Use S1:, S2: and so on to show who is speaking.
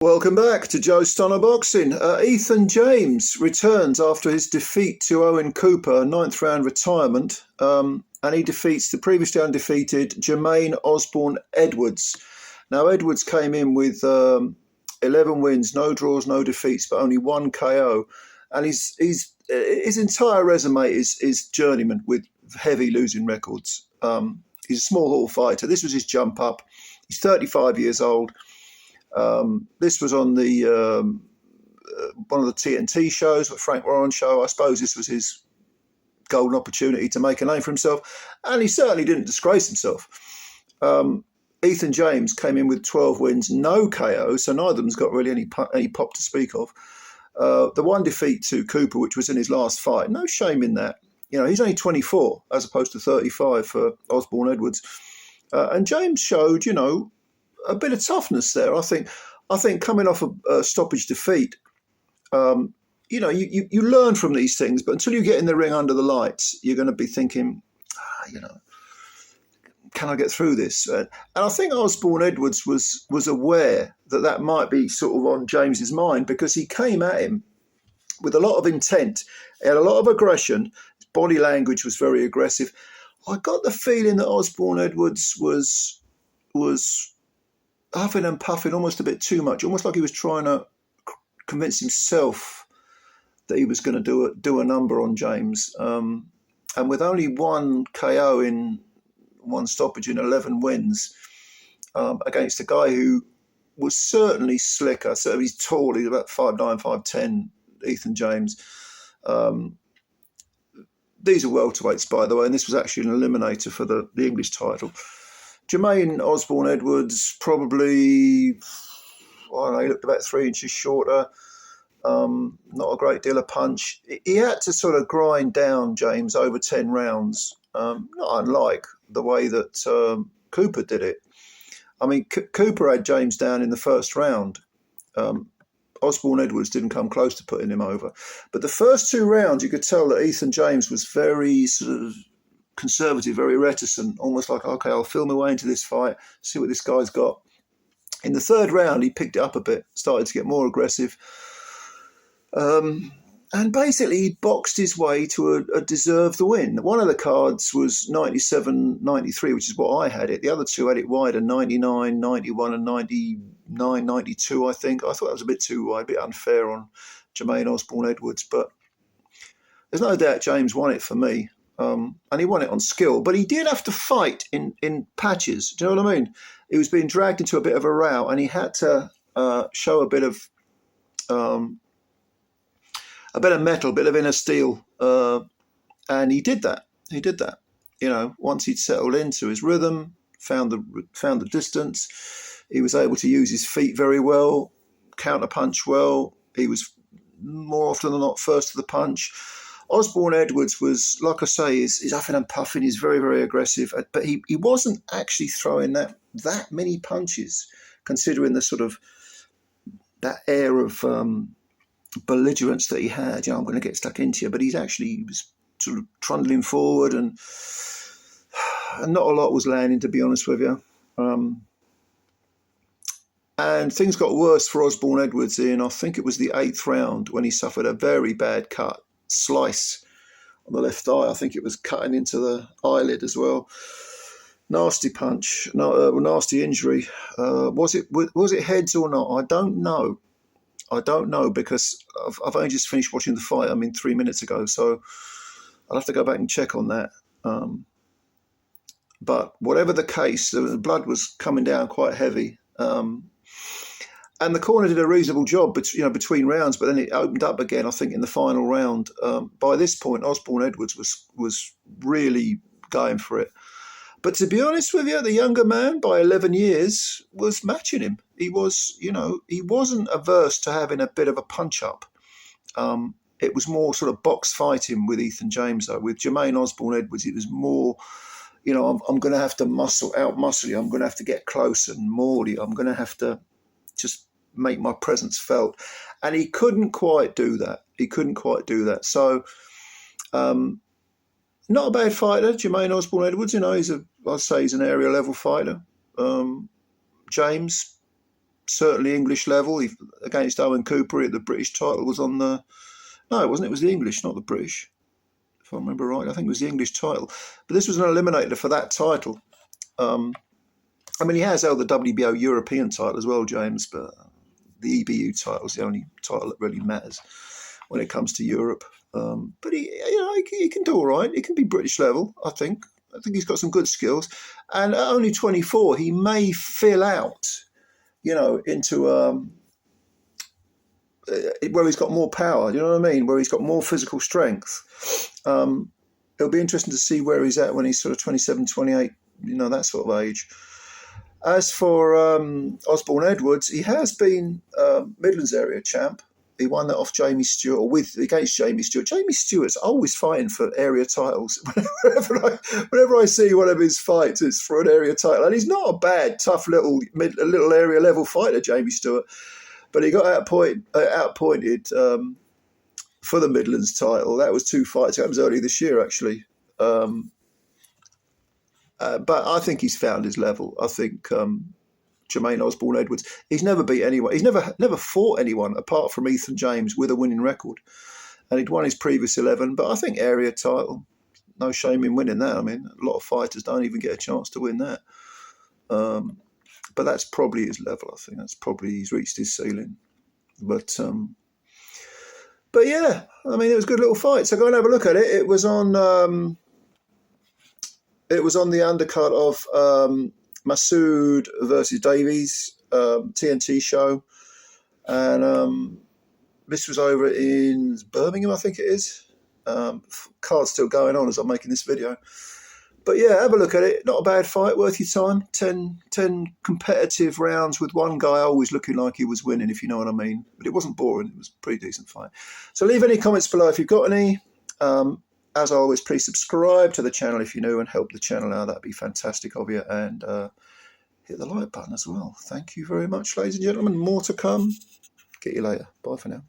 S1: Welcome back to Joe Stunner Boxing. Eithan James returns after his defeat to Owen Cooper, ninth round retirement, and he defeats the previously undefeated Jermaine Osbourne-Edwards. Now, Edwards came in with 11 wins, no draws, no defeats, but only one KO, and his entire resume is journeyman with heavy losing records. He's a small hall fighter. This was his jump up. He's 35 years old. This was on the one of the TNT shows, the Frank Warren show. I suppose this was his golden opportunity to make a name for himself, and he certainly didn't disgrace himself. Eithan James came in with 12 wins, no KO, so neither of them's got really any pop to speak of. The one defeat to Cooper, which was in his last fight, no shame in that. You know, he's only 24 as opposed to 35 for Osbourne-Edwards, and James showed, you know, a bit of toughness there. I think coming off a stoppage defeat, you know, you learn from these things, but until you get in the ring under the lights, you're going to be thinking, you know, can I get through this? And I think Osbourne-Edwards was aware that might be sort of on James's mind, because he came at him with a lot of intent. He had a lot of aggression. His body language was very aggressive. I got the feeling that Osbourne-Edwards was huffing and puffing almost a bit too much, almost like he was trying to convince himself that he was going to do a number on James. And with only one KO in one stoppage in 11 wins against a guy who was certainly slicker, certainly he's tall, he's about 5'9", 5'10", Eithan James. These are welterweights, by the way, and this was actually an eliminator for the English title. Jermaine Osbourne-Edwards probably, I don't know, he looked about 3 inches shorter. Not a great deal of punch. He had to sort of grind down James over 10 rounds, not unlike the way that Cooper did it. I mean, Cooper had James down in the first round. Osbourne-Edwards didn't come close to putting him over. But the first 2 rounds, you could tell that Eithan James was very sort of conservative, very reticent, almost like, okay, I'll feel my way into this fight, see what this guy's got. In the third round, he picked it up a bit, started to get more aggressive. And basically, he boxed his way to a deserved win. One of the cards was 97-93, which is what I had it. The other two had it wider, 99, 91 and 99, 92, I think. I thought that was a bit too wide, a bit unfair on Jermaine Osbourne-Edwards. But there's no doubt James won it for me. And he won it on skill. But he did have to fight in patches. Do you know what I mean? He was being dragged into a bit of a row, and he had to show a bit of metal, a bit of inner steel, and he did that. You know, once he'd settled into his rhythm, found the distance, he was able to use his feet very well, counter punch well. He was more often than not first to the punch. Osbourne-Edwards was, like I say, he's huffing and puffing. He's very, very aggressive, but he wasn't actually throwing that many punches, considering the sort of that air of belligerence that he had. You know, I'm going to get stuck into you, but he was sort of trundling forward, and not a lot was landing, to be honest with you. And things got worse for Osbourne-Edwards in, I think it was the 8th round, when he suffered a very bad slice on the left eye. I think it was cutting into the eyelid as well. Nasty punch, nasty injury. Was it heads or not? I don't know, because I've only just finished watching the fight. I mean, 3 minutes ago, so I'll have to go back and check on that. But whatever the case, the blood was coming down quite heavy. And the corner did a reasonable job, between rounds, but then it opened up again, I think, in the final round. By this point, Osbourne-Edwards was really going for it. But to be honest with you, the younger man, by 11 years, was matching him. He wasn't averse to having a bit of a punch-up. It was more sort of box fighting with Eithan James, though. With Jermaine Osbourne-Edwards, it was more, I'm going to have to out-muscle you. I'm going to have to get close and maul you. I'm going to have to just make my presence felt. And he couldn't quite do that. So, not a bad fighter, Jermaine Osbourne-Edwards. I'd say he's an area level fighter. James, certainly English level. Against Owen Cooper, the British title was on the... No, it wasn't. It was the English, not the British. If I remember right, I think it was the English title. But this was an eliminator for that title. I mean, he has held the WBO European title as well, James, but the EBU title is the only title that really matters when it comes to Europe. But he can do all right. He can be British level, I think. I think he's got some good skills. And at only 24, he may fill out, into where he's got more power. You know what I mean? Where he's got more physical strength. It'll be interesting to see where he's at when he's sort of 27, 28, that sort of age. As for Osbourne-Edwards, he has been Midlands area champ. He won that off Jamie Stewart, or against Jamie Stewart. Jamie Stewart's always fighting for area titles. Whenever I see one of his fights, it's for an area title. And he's not a bad, tough little area level fighter, Jamie Stewart. But he got outpointed for the Midlands title. That was 2 fights. That was early this year, actually. But I think he's found his level. I think Jermaine Osbourne-Edwards, he's never beat anyone. He's never fought anyone apart from Eithan James with a winning record. And he'd won his previous 11. But I think area title, no shame in winning that. I mean, a lot of fighters don't even get a chance to win that. But that's probably his level, I think. That's probably he's reached his ceiling. But yeah, I mean, it was a good little fight. So go and have a look at it. It was on the undercard of Masood versus Davies TNT show, and this was over in Birmingham, I think it is. Card's still going on as I'm making this video. But yeah, have a look at it. Not a bad fight, worth your time. 10 competitive rounds with one guy always looking like he was winning, if you know what I mean. But it wasn't boring. It was a pretty decent fight. So leave any comments below if you've got any. As always, please subscribe to the channel if you're new and help the channel out. That'd be fantastic of you. And hit the like button as well. Thank you very much, ladies and gentlemen. More to come. Get you later. Bye for now.